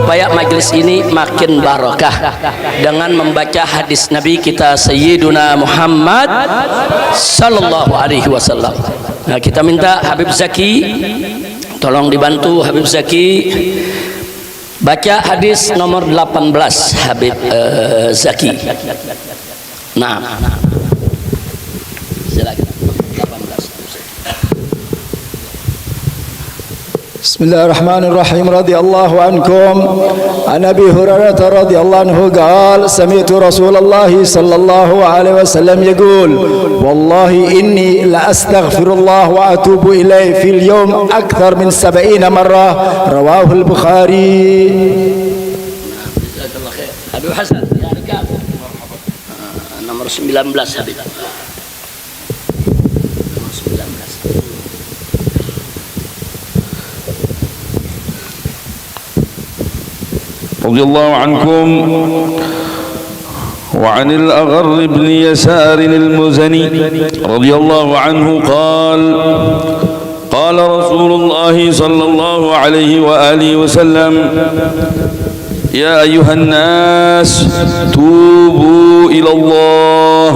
Supaya majelis ini makin barakah dengan membaca hadis Nabi kita Sayyiduna Muhammad sallallahu alaihi wasallam. Nah, kita minta Habib Zaki, tolong dibantu Habib Zaki baca hadis nomor 18 Habib Zaki. Nah, silakan. Bismillahirrahmanirrahim. Radhiyallahu ankum an Abi Hurairah radhiyallahu anhu qala sami'tu Rasulullah sallallahu alaihi wasallam yaqul wallahi inni la astaghfirullah wa atubu ilayhi fil yawm akthar min 70 marrah rawahu al-Bukhari. Jazakallahu khair. Habib Hasan ya rekam. Nomor 19 Habib. رضي الله عنكم وعن الأغر بن يسار المزني رضي الله عنه قال قال رسول الله صلى الله عليه وآله وسلم يا أيها الناس توبوا إلى الله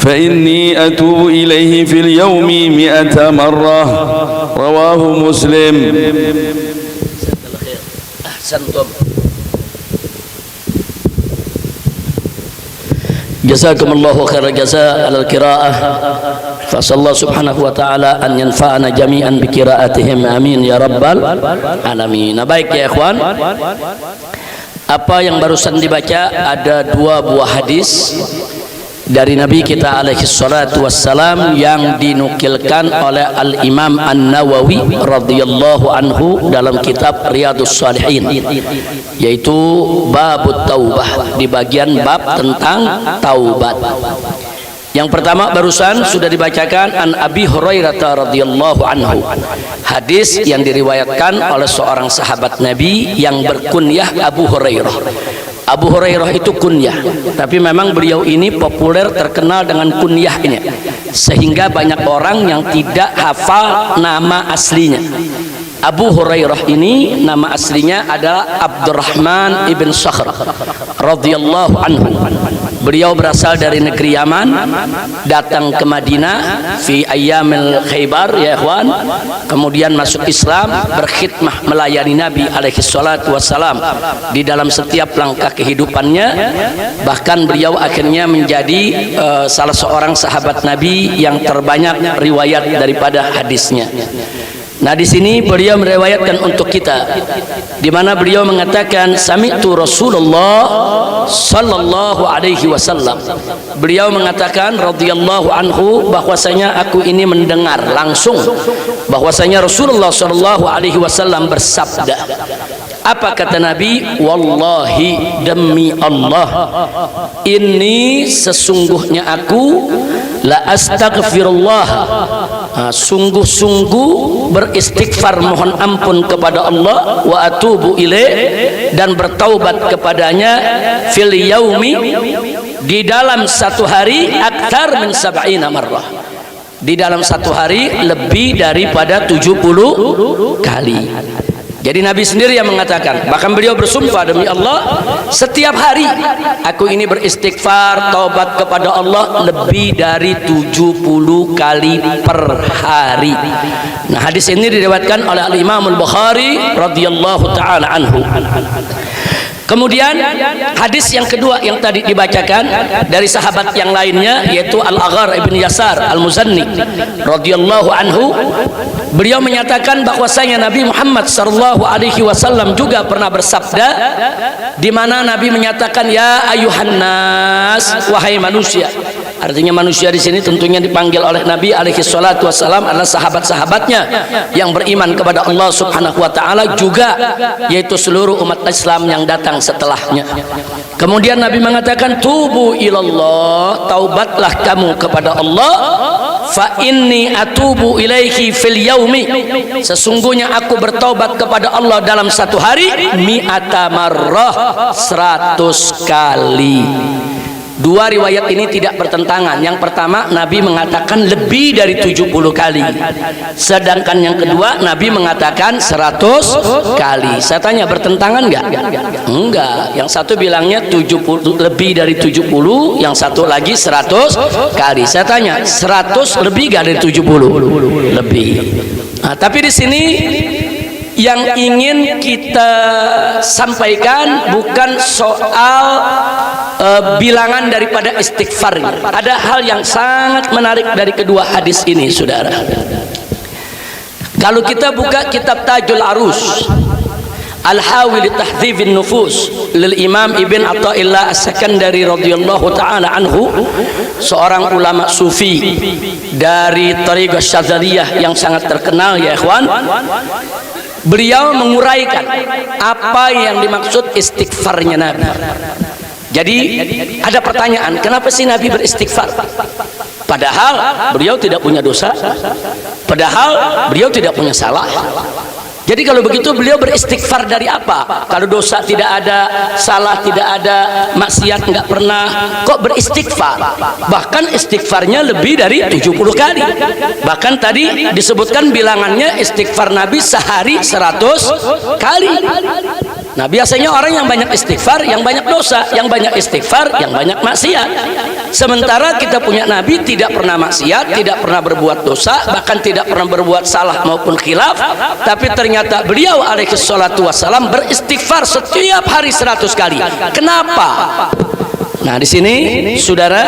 فإني أتوب إليه في اليوم 100 مرة رواه مسلم. Santum. Jazakumullahu khairal jazaa alal qiraah. Fasallallahu subhanahu wa ta'ala an yanfa'ana jami'an bi qiraatihim amin ya rabbal alamin. Nah, baik ya ikhwan, apa yang barusan dibaca ada dua buah hadis dari Nabi kita alaihi salatu wassalam yang dinukilkan oleh Al-Imam An-Nawawi radhiyallahu anhu dalam kitab Riyadhus Shalihin, yaitu babut taubah, di bagian bab tentang taubat. Yang pertama barusan sudah dibacakan an Abi Hurairah radhiyallahu anhu, hadis yang diriwayatkan oleh seorang sahabat Nabi yang berkunyah Abu Hurairah. Abu Hurairah itu kunyah, tapi memang beliau ini populer terkenal dengan kunyahnya, sehingga banyak orang yang tidak hafal nama aslinya. Abu Hurairah ini nama aslinya adalah Abdurrahman ibn Sakhr radhiyallahu anhu. Beliau berasal dari negeri Yaman, datang ke Madinah fi ayyamil Khaybar ya ikhwan, kemudian masuk Islam, berkhidmah melayani Nabi alaihi salatu wassalam di dalam setiap langkah kehidupannya. Bahkan beliau akhirnya menjadi salah seorang sahabat Nabi yang terbanyak riwayat daripada hadisnya. Nah, di sini beliau meriwayatkan untuk kita, di mana beliau mengatakan sami'tu Rasulullah sallallahu alaihi wasallam. Beliau mengatakan radhiyallahu anhu bahwasanya aku ini mendengar langsung bahwasanya Rasulullah sallallahu alaihi wasallam bersabda. Apa kata Nabi? Wallahi, demi Allah, ini sesungguhnya aku la astaghfirullah, sungguh-sungguh beristighfar mohon ampun kepada Allah, wa atubu ilaih, dan bertaubat kepadanya, fil yaumi, di dalam satu hari, akthar min 70 marrah, di dalam satu hari lebih daripada 70 kali. Jadi Nabi sendiri yang mengatakan, bahkan beliau bersumpah demi Allah, setiap hari aku ini beristighfar, taubat kepada Allah lebih dari 70 kali per hari. Nah, hadis ini diriwayatkan oleh Al-Imam Al-Bukhari radhiyallahu taala anhu. Kemudian hadis yang kedua yang tadi dibacakan dari sahabat yang lainnya, yaitu Al-Aghar ibn Yasar Al-Muzanni radhiyallahu anhu. Beliau menyatakan bahwasanya Nabi Muhammad sallallahu alaihi wasallam juga pernah bersabda, di mana Nabi menyatakan ya ayuhan nas, wahai manusia. Artinya manusia di sini tentunya dipanggil oleh Nabi alaihi salatu wasallam adalah sahabat-sahabatnya yang beriman kepada Allah Subhanahu wa taala juga, yaitu seluruh umat Islam yang datang setelahnya. Kemudian Nabi mengatakan tubu ilallah, taubatlah kamu kepada Allah, fa inni atubu ilaihi fil yaumi, sesungguhnya aku bertaubat kepada Allah dalam satu hari, mi'ata marrah, 100 kali. Dua riwayat ini tidak bertentangan. Yang pertama, Nabi mengatakan lebih dari 70 kali. Sedangkan yang kedua, Nabi mengatakan 100 kali. Saya tanya, bertentangan enggak? Enggak. Yang satu bilangnya 70, lebih dari 70, yang satu lagi 100 kali. Saya tanya, 100 lebih enggak dari 70? Lebih. Nah, tapi di sini yang ingin kita sampaikan bukan soal bilangan daripada istighfar. Ada hal yang sangat menarik dari kedua hadis ini, saudara. Kalau kita buka kitab Tajul Arus Al-Hawi li Tahdhibin Nufus lil Imam Ibn Athaillah As-Sakandari radhiyallahu taala anhu, seorang ulama sufi dari Thariqah Syadzaliyah yang sangat terkenal, ya ikhwan. Beliau menguraikan apa yang dimaksud istighfarnya Nabi. Jadi ada pertanyaan, kenapa sih Nabi beristighfar? Padahal beliau tidak punya dosa, padahal beliau tidak punya salah. Jadi kalau begitu beliau beristighfar dari apa? Kalau dosa tidak ada, salah tidak ada, maksiat nggak pernah, kok beristighfar? Bahkan istighfarnya lebih dari 70 kali. Bahkan tadi disebutkan bilangannya istighfar Nabi sehari 100 kali. Nah, biasanya orang yang banyak istighfar, yang banyak dosa, yang banyak istighfar, yang banyak maksiat. Sementara kita punya Nabi tidak pernah maksiat, tidak pernah berbuat dosa, bahkan tidak pernah berbuat salah maupun khilaf, tapi ternyata beliau alaihi salatu wassalam beristighfar setiap hari 100 kali. Kenapa? Nah, di sini saudara,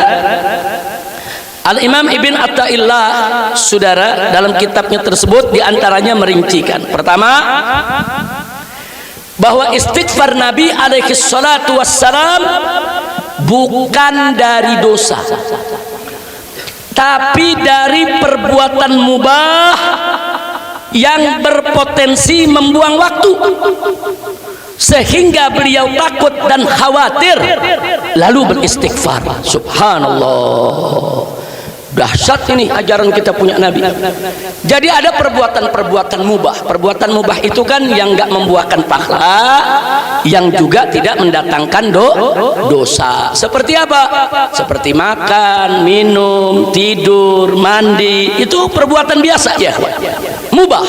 Al-Imam Ibn Athaillah, saudara, dalam kitabnya tersebut diantaranya merincikan. Pertama, bahwa istighfar Nabi alaihi salatu wassalam bukan dari dosa, tapi dari perbuatan mubah yang berpotensi membuang waktu, sehingga beliau takut dan khawatir lalu beristighfar. Subhanallah, dahsyat ini ajaran kita punya Nabi. Jadi ada perbuatan-perbuatan mubah. Perbuatan mubah itu kan yang enggak membuahkan pahala, yang juga tidak mendatangkan dosa. Seperti apa? Seperti makan, minum, tidur, mandi. Itu perbuatan biasa, ya, mubah.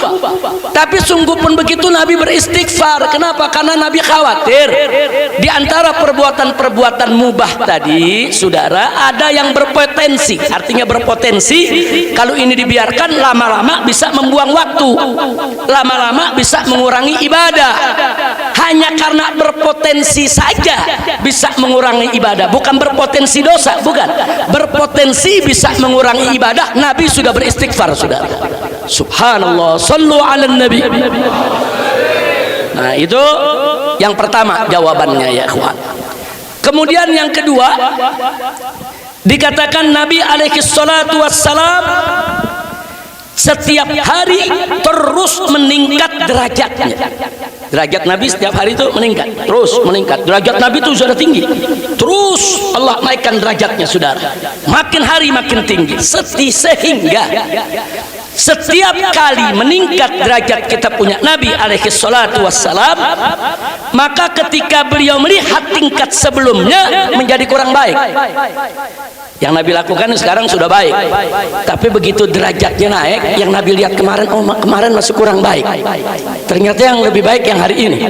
Tapi sungguh pun begitu Nabi beristighfar. Kenapa? Karena Nabi khawatir di antara perbuatan-perbuatan mubah tadi, saudara, ada yang berpotensi. Artinya berpotensi kalau ini dibiarkan lama-lama bisa membuang waktu, lama-lama bisa mengurangi ibadah. Hanya karena berpotensi saja bisa mengurangi ibadah, bukan berpotensi dosa, bukan. Berpotensi bisa mengurangi ibadah, Nabi sudah beristighfar, saudara. Subhanallah, sallu ala nabi. Nah, itu yang pertama jawabannya, ya ikhwan. Kemudian yang kedua, dikatakan Nabi alaihi salatu wassalam setiap hari terus meningkat derajatnya. Derajat Nabi setiap hari itu meningkat, terus meningkat. Derajat Nabi itu sudah tinggi, terus Allah naikkan derajatnya, saudara. Makin hari makin tinggi, sehingga setiap kali meningkat derajat kita punya Nabi alaihi salatu wassalam, maka ketika beliau melihat tingkat sebelumnya menjadi kurang baik. Yang Nabi lakukan sekarang sudah baik, tapi begitu derajatnya naik, yang Nabi lihat kemarin, oh kemarin masih kurang baik, ternyata yang lebih baik yang hari ini.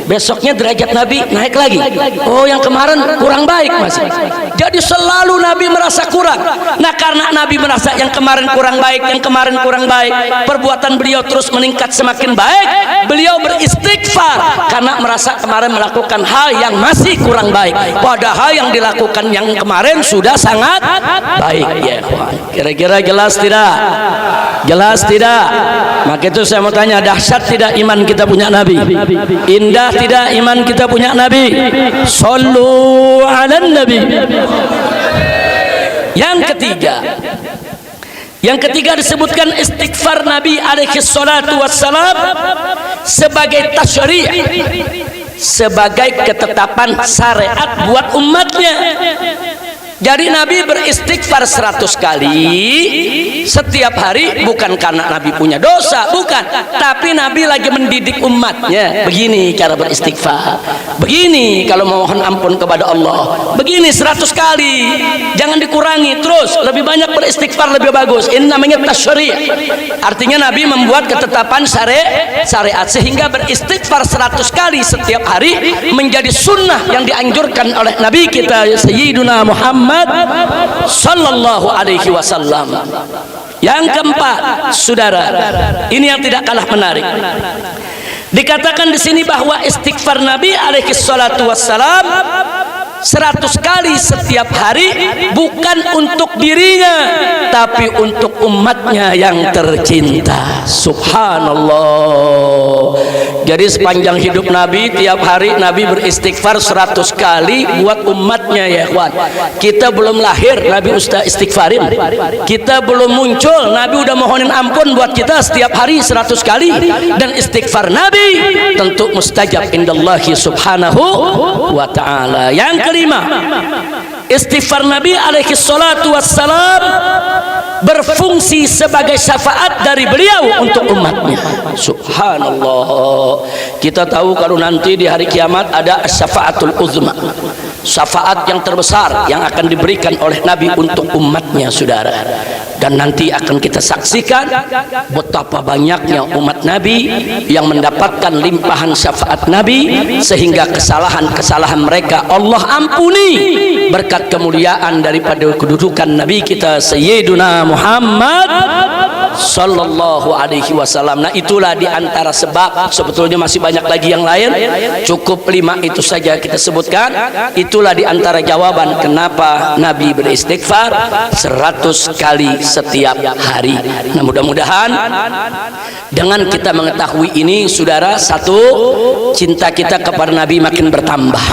Besoknya derajat Nabi naik lagi, oh yang kemarin kurang baik masih. Jadi selalu Nabi merasa kurang. Nah, karena Nabi merasa yang kemarin kurang baik, yang kemarin kurang baik, perbuatan beliau terus meningkat semakin baik. Beliau beristighfar karena merasa kemarin melakukan hal yang masih kurang baik, padahal yang dilakukan yang kemarin sudah sangat baik, ya ikhwan. Kira-kira jelas tidak? Jelas tidak? Maka itu saya mau tanya, dahsyat tidak iman kita punya Nabi? Indah tidak iman kita punya Nabi? Sallu ala nabi. Yang ketiga disebutkan istighfar Nabi alaihi salatu wassalam sebagai tasyri', sebagai ketetapan syariat buat umatnya. Jadi Nabi beristighfar 100 kali setiap hari, bukan karena Nabi punya dosa, bukan, tapi Nabi lagi mendidik umatnya. Begini cara beristighfar, begini kalau mohon ampun kepada Allah, begini 100 kali, jangan dikurangi, terus lebih banyak beristighfar lebih bagus. Ini namanya tasyri', artinya Nabi membuat ketetapan syariat sehingga beristighfar 100 kali setiap hari menjadi sunnah yang dianjurkan oleh Nabi kita Sayyiduna Muhammad sallallahu alaihi wasallam. Yang keempat, saudara, ini yang tidak kalah menarik. Dikatakan di sini bahwa istighfar Nabi alaihi salatu wassalam 100 kali setiap hari bukan untuk dirinya tapi untuk umatnya yang tercinta. Subhanallah. Jadi sepanjang hidup Nabi tiap hari Nabi beristighfar 100 kali buat umatnya ya ikhwan. Kita belum lahir Nabi udah istighfarin, kita belum muncul Nabi udah mohonin ampun buat kita setiap hari 100 kali. Dan istighfar Nabi tentu mustajab indallahi subhanahu wa ta'ala. Yang kelima, istighfar Nabi alaihi salatu wassalam berfungsi sebagai syafaat dari beliau untuk umatnya. Subhanallah. Kita tahu kalau nanti di hari kiamat ada syafaatul uzma, syafaat yang terbesar yang akan diberikan oleh Nabi untuk umatnya, saudara. Dan nanti akan kita saksikan betapa banyaknya umat Nabi yang mendapatkan limpahan syafaat Nabi sehingga kesalahan-kesalahan mereka Allah ampuni berkat kemuliaan daripada kedudukan Nabi kita Sayyiduna Muhammad sallallahu alaihi wasallam. Nah, itulah diantara sebab, sebetulnya masih banyak lagi yang lain, cukup 5 itu saja kita sebutkan. Itulah diantara jawaban kenapa Nabi beristighfar 100 kali setiap hari. Nah, mudah-mudahan dengan kita mengetahui ini, saudara, satu, cinta kita kepada Nabi makin bertambah.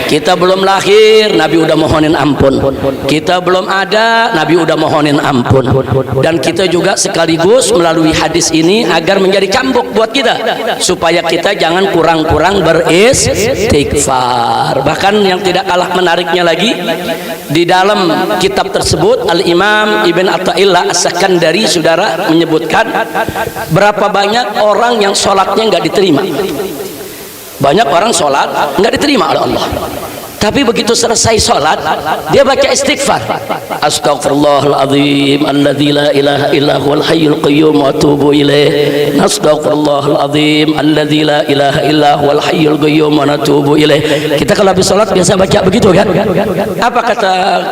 Kita belum lahir Nabi udah mohonin ampun, kita belum ada Nabi udah mohonin ampun. Dan kita juga sekaligus melalui hadis ini agar menjadi cambuk buat kita supaya kita jangan kurang-kurang beristighfar. Bahkan yang tidak kalah menariknya lagi, di dalam kitab tersebut Al-Imam Ibn Atta'illah As-Sakandari, saudara, menyebutkan berapa banyak orang yang sholatnya nggak diterima. Banyak orang sholat nggak diterima oleh Allah, tapi begitu selesai sholat dia baca istighfar, Astaghfirullahaladzim alladzi la ilaha illa huwal hayyul qayyum wa atubu ilaih, Astaghfirullahaladzim alladzi la ilaha illa huwal hayyul qayyum wa atubu ilaih. Kita kalau habis sholat biasa baca begitu kan? Apa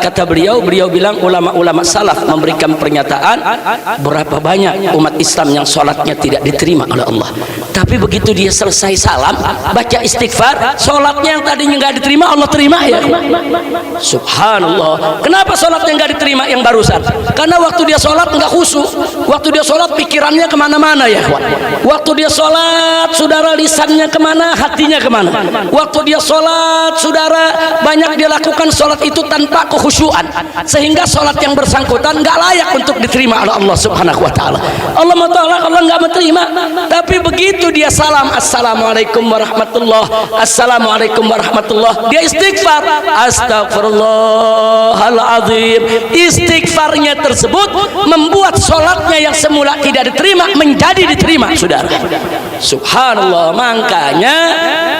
kata beliau? Beliau bilang ulama-ulama salaf memberikan pernyataan berapa banyak umat Islam yang sholatnya tidak diterima oleh Allah, tapi begitu dia selesai salam baca istighfar, sholatnya yang tadinya nggak diterima Allah terima ya. Subhanallah. Kenapa sholatnya nggak diterima yang barusan? Karena waktu dia sholat nggak khusyuk, waktu dia sholat pikirannya kemana-mana ya. Waktu dia sholat, saudara, lisannya kemana, hatinya kemana. Waktu dia sholat, saudara, banyak dia lakukan sholat itu tanpa kekhusyuan, sehingga sholat yang bersangkutan nggak layak untuk diterima oleh Allah Subhanahu Wa Taala. Allah nggak menerima. Tapi begitu dia salam, assalamualaikum warahmatullahi, assalamualaikum warahmatullah, dia istighfar, astagfirullahaladzim. Istighfarnya tersebut membuat sholatnya yang semula tidak diterima menjadi diterima, saudara. Subhanallah. Makanya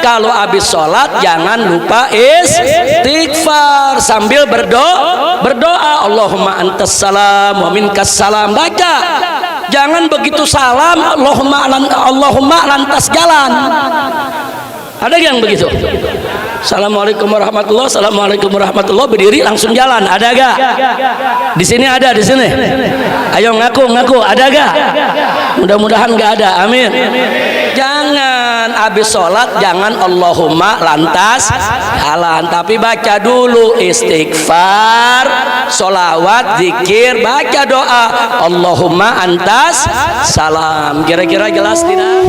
kalau habis sholat jangan lupa istighfar sambil berdoa Allahumma antas salam wa minkas salam. Baca, jangan begitu salam Allahumma lantas jalan. Ada yang begitu? Assalamualaikum warahmatullah, assalamualaikum warahmatullah, berdiri langsung jalan. Ada gak? Di sini ada, di sini. Ayo ngaku, ada gak? Mudah-mudahan gak ada. Amin. Jangan habis sholat jangan Allahumma lantas jalan, tapi baca dulu istighfar, sholawat, zikir, baca doa Allahumma antas salam. Kira-kira jelas tidak?